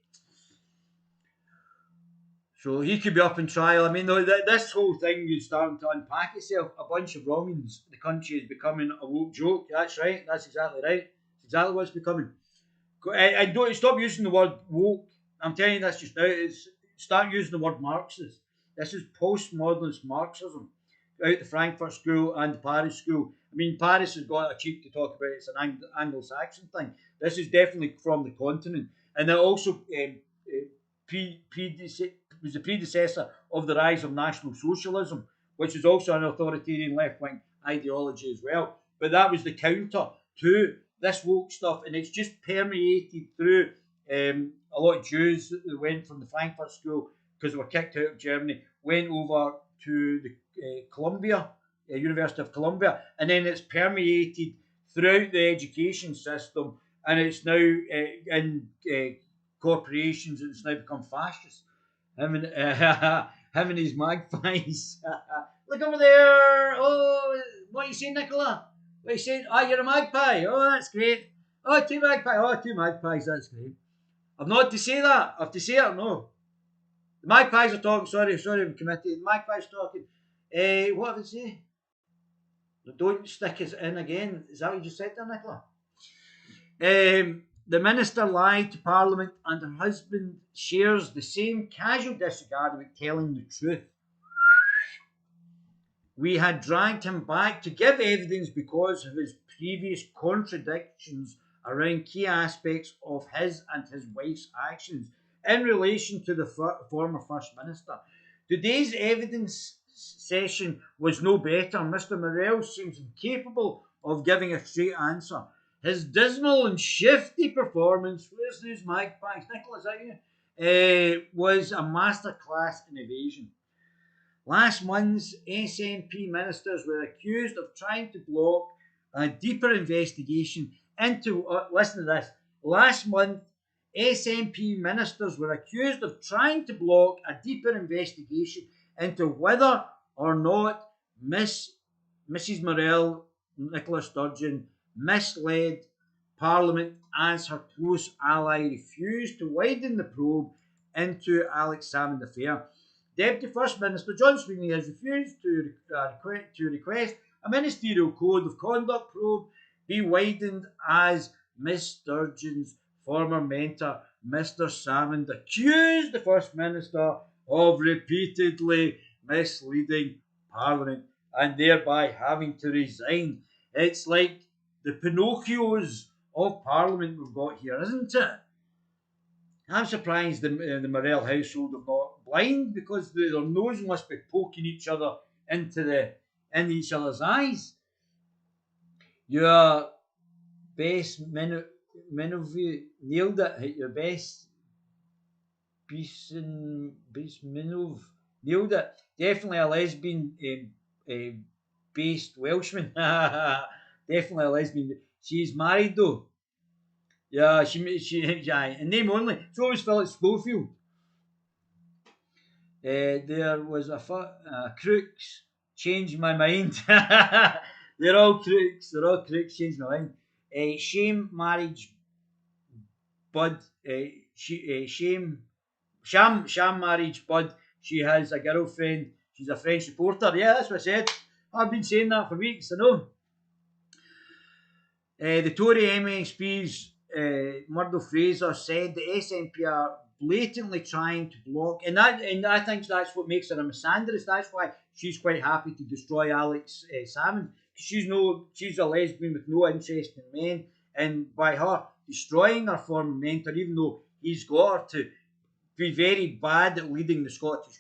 So he could be up in trial. I mean, this whole thing is starting to unpack itself. A bunch of wrongings. The country is becoming a woke joke. That's right. That's exactly right. It's exactly what it's becoming. And don't stop using the word woke. I'm telling you this just now. Start using the word Marxist. This is postmodernist Marxism out the Frankfurt School and the Paris School. I mean, Paris has got a cheek to talk about it's an Anglo-Saxon thing. This is definitely from the continent. And it also was the predecessor of the rise of National Socialism, which is also an authoritarian left-wing ideology as well. But that was the counter to this woke stuff, and it's just permeated through a lot of Jews that went from the Frankfurt School because they were kicked out of Germany, went over to the University of Columbia, and then it's permeated throughout the education system, and it's now in corporations, and it's now become fascist. Him and his magpies. Look over there. Oh, what are you saying, Nicola? What are you saying? Oh, you're a magpie. Oh, that's great. Oh, 2 magpies. Oh, 2 magpies. That's great. I've not to say that. I have to say it or no? The magpies are talking. Sorry, committee. The magpies talking. What have they say? Don't stick us in again. Is that what you said there, Nicola? The minister lied to Parliament and her husband shares the same casual disregard about telling the truth. We had dragged him back to give evidence because of his previous contradictions around key aspects of his and his wife's actions in relation to the former First Minister. Today's evidence session was no better. Mr. Morell seems incapable of giving a straight answer. His dismal and shifty performance, where's these magpies? Nicola, is that you? Was a masterclass in evasion. Last month's SNP ministers were accused of trying to block a deeper investigation into, listen to this, last month SNP ministers were accused of trying to block a deeper investigation into whether or not Mrs. Morell, Nicola Sturgeon, misled Parliament as her close ally refused to widen the probe into Alex Salmond affair. Deputy First Minister John Sweeney has refused to request a ministerial code of conduct probe be widened as Miss Sturgeon's former mentor, Mr. Salmond, accused the First Minister of repeatedly misleading Parliament and thereby having to resign. It's like the Pinocchios of Parliament we've got here, isn't it? I'm surprised the Morel household are not blind because their nose must be poking each other in each other's eyes. Your best nailed it. Your best Minov nailed it. Definitely a lesbian based Welshman. Definitely a lesbian. She's married though. Yeah, yeah, in name only. So was Philip Schofield. There was crooks. Changed my mind. They're all crooks. They're all crooks. Changed my mind. Shame marriage. Bud. Sham marriage. Bud. She has a girlfriend. She's a French reporter. Yeah, that's what I said. I've been saying that for weeks. I know. The Tory MSPs, Murdo Fraser, said the SNP are blatantly trying to block, and I think that's what makes her a misandrist. That's why she's quite happy to destroy Alex Salmond. She's a lesbian with no interest in men, and by her destroying her former mentor, even though he's got her to be very bad at leading the Scottish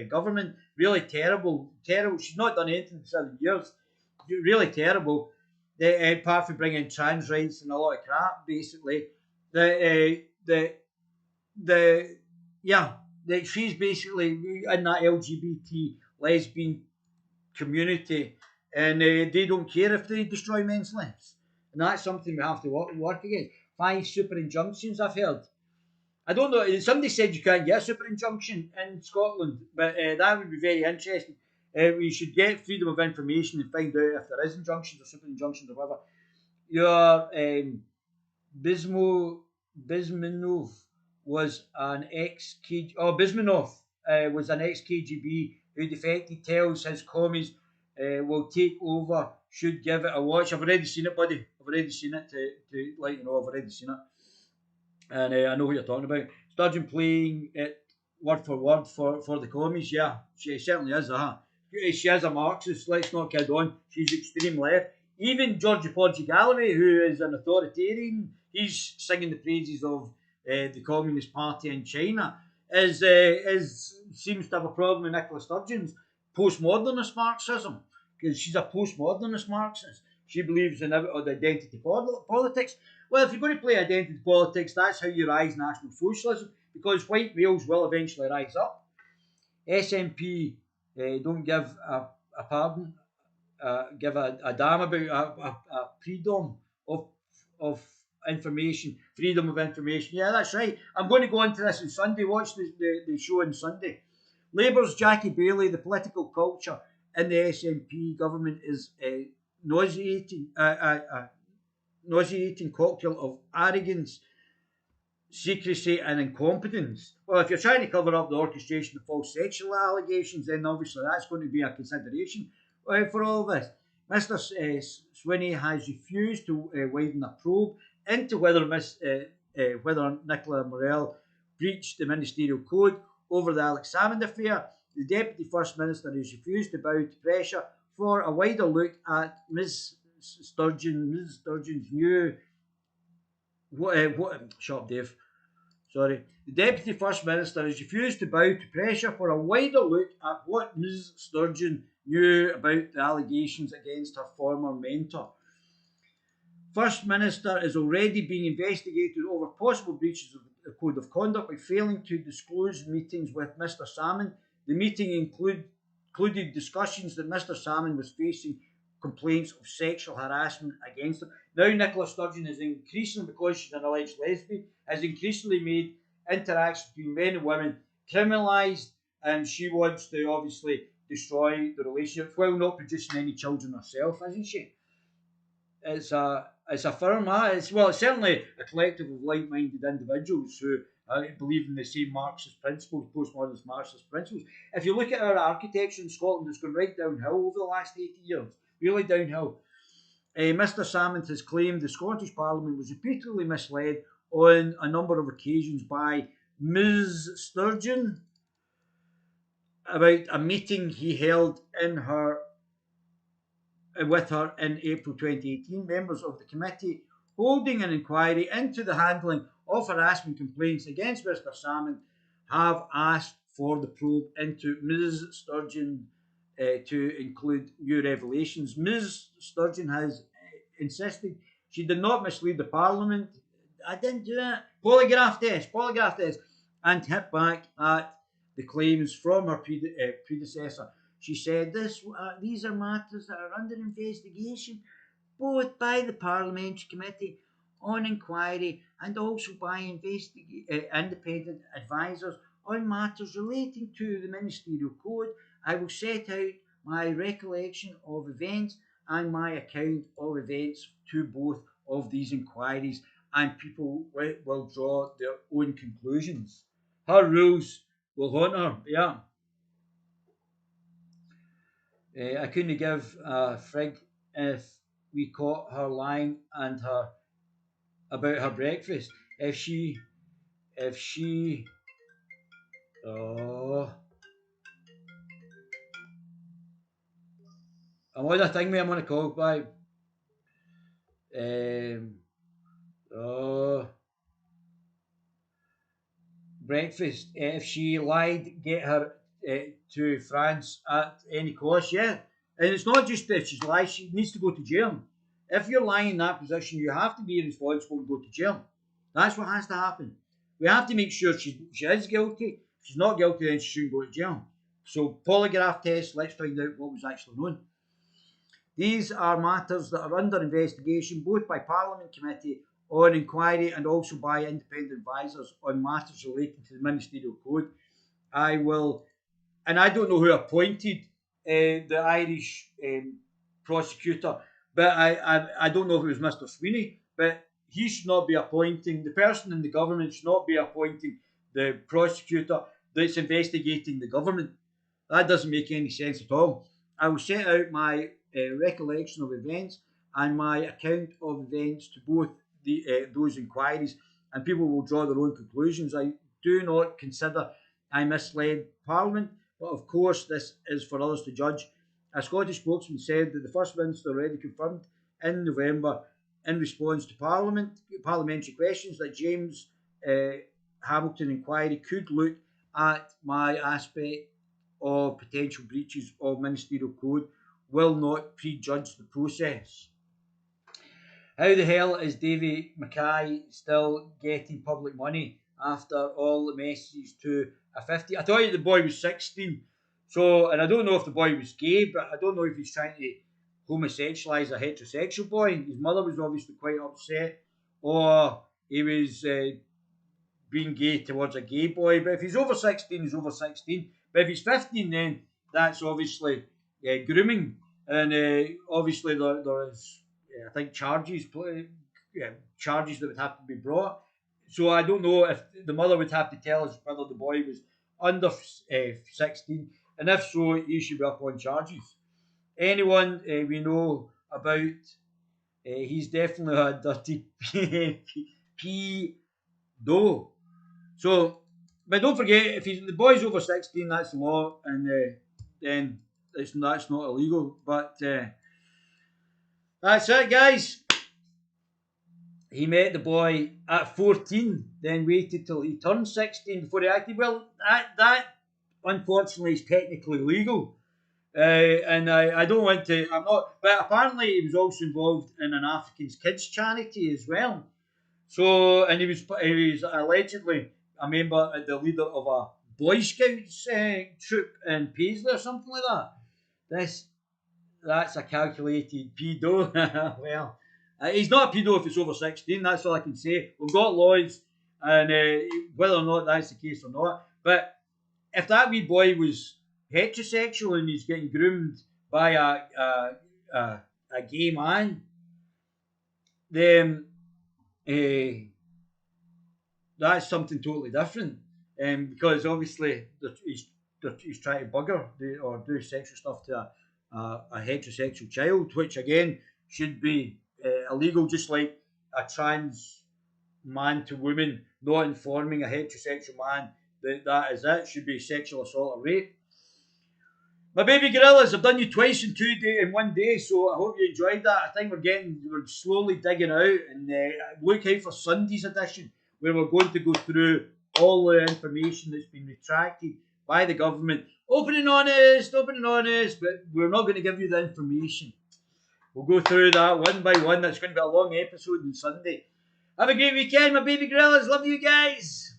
government, really terrible. She's not done anything for 7 years. Really terrible. Apart from bringing trans rights and a lot of crap, basically, she's basically in that LGBT lesbian community, and they don't care if they destroy men's lives, and that's something we have to work against. 5 super injunctions I've heard. I don't know. Somebody said you can't get a super injunction in Scotland, but that would be very interesting. We should get freedom of information and find out if there is injunctions or super injunctions or whatever. Your Bismanov was an ex-KGB. Bismanov was an ex-KGB who defected. Tells his commies will take over. Should give it a watch. I've already seen it, buddy. I've already seen it. To let you know, I've already seen it, and I know what you're talking about. Sturgeon playing it word for word for the commies. Yeah, she certainly is. She is a Marxist. Let's not kid on. She's extreme left. Even Georgie Porgy Galloway, who is an authoritarian, he's singing the praises of the Communist Party in China. Seems to have a problem with Nicola Sturgeon's postmodernist Marxism, because she's a postmodernist Marxist. She believes in identity politics. Well, if you're going to play identity politics, that's how you rise National Socialism, because white Wales will eventually rise up. SNP don't give a pardon, give a damn about a freedom of information, freedom of information. Yeah, that's right. I'm going to go into this on Sunday. Watch the show on Sunday. Labour's Jackie Baillie, the political culture in the SNP government is a nauseating cocktail of arrogance, secrecy and incompetence. Well, if you're trying to cover up the orchestration of false sexual allegations, then obviously that's going to be a consideration for all of this. Mr. Swinney has refused to widen a probe into whether Nicola Morel breached the ministerial code over the Alex Salmond affair. The Deputy First Minister has refused to bow to pressure for a wider look at Ms. Sturgeon's new shut up, Dave. Sorry. The Deputy First Minister has refused to bow to pressure for a wider look at what Ms. Sturgeon knew about the allegations against her former mentor. First Minister is already being investigated over possible breaches of the Code of Conduct by failing to disclose meetings with Mr. Salmond. The meeting included discussions that Mr. Salmond was facing complaints of sexual harassment against him. Now Nicola Sturgeon is increasingly, because she's an alleged lesbian, has increasingly made interactions between men and women criminalised, and she wants to obviously destroy the relationship while not producing any children herself, isn't she? It's a It's a firm. It's certainly a collective of like-minded individuals who believe in the same Marxist principles, postmodernist Marxist principles. If you look at our architecture in Scotland, it's gone right downhill over the last 80 years, really downhill. Mr. Salmond has claimed the Scottish Parliament was repeatedly misled on a number of occasions by Ms. Sturgeon about a meeting he held with her in April 2018. Members of the committee holding an inquiry into the handling of harassment complaints against Mr. Salmond have asked for the probe into Ms. Sturgeon to include new revelations. Ms. Sturgeon has insisted she did not mislead the Parliament. I didn't do it. Polygraph test, and hit back at the claims from her predecessor. She said these are matters that are under investigation both by the Parliamentary Committee on Inquiry and also by independent advisers on matters relating to the Ministerial Code. I will set out my recollection of events and my account of events to both of these inquiries, and people will draw their own conclusions. Her rules will haunt her, yeah. I couldn't give a frig if we caught her lying and her about her breakfast. If she, oh, I'm on a thing, mate. I'm on a call, bye. Oh, breakfast. If she lied, get her to France at any cost, yeah. And it's not just if she's lied, she needs to go to jail. If you're lying in that position, you have to be responsible and go to jail. That's what has to happen. We have to make sure she is guilty. If she's not guilty, then she shouldn't go to jail. So, polygraph test, let's find out what was actually known. These are matters that are under investigation both by Parliament Committee on Inquiry and also by independent advisers on matters relating to the Ministerial Code. I don't know who appointed the Irish prosecutor, but I don't know if it was Mr. Sweeney, but he should not be appointing, the person in the government should not be appointing the prosecutor that's investigating the government. That doesn't make any sense at all. I will set out my recollection of events and my account of events to both those inquiries, and people will draw their own conclusions. I do not consider I misled Parliament, but of course this is for others to judge. A Scottish spokesman said that the First Minister already confirmed in November, in response to parliamentary questions, that James Hamilton inquiry could look at my aspect of potential breaches of ministerial code, will not prejudge the process. How the hell is Davy Mackay still getting public money after all the messages to a 50? I thought the boy was 16. So, and I don't know if the boy was gay, but I don't know if he's trying to homosexualise a heterosexual boy. His mother was obviously quite upset, or he was being gay towards a gay boy. But if he's over 16, he's over 16. But if he's 15, then that's obviously grooming. And obviously there is, I think, charges that would have to be brought. So I don't know if the mother would have to tell us whether the boy was under 16. And if so, he should be up on charges. Anyone we know about, he's definitely a dirty pedo. So, but don't forget, if the boy's over 16, that's the law, and then that's not illegal. But that's it, guys. He met the boy at 14, then waited till he turned 16 before he acted. Well, that unfortunately is technically legal. And I don't want to, I'm not, but apparently he was also involved in an African kids charity as well. So, and he was allegedly a member, the leader of a Boy Scouts troop in Paisley or something like that. That's a calculated pedo. Well, he's not a pedo if it's over 16, that's all I can say. We've got laws, and whether or not that's the case or not. But if that wee boy was heterosexual and he's getting groomed by a gay man, then that's something totally different. Because obviously he's trying to bugger or do sexual stuff to a heterosexual child, which again should be illegal, just like a trans man to woman not informing a heterosexual man that that is it should be sexual assault or rape. My baby gorillas, I've done you twice in 2 days in 1 day, so I hope you enjoyed that. I think we're slowly digging out, and look out for Sunday's edition, where we're going to go through all the information that's been retracted by the government. Open and honest, but we're not going to give you the information. We'll go through that one by one. That's going to be a long episode on Sunday. Have a great weekend, my baby gorillas. Love you guys.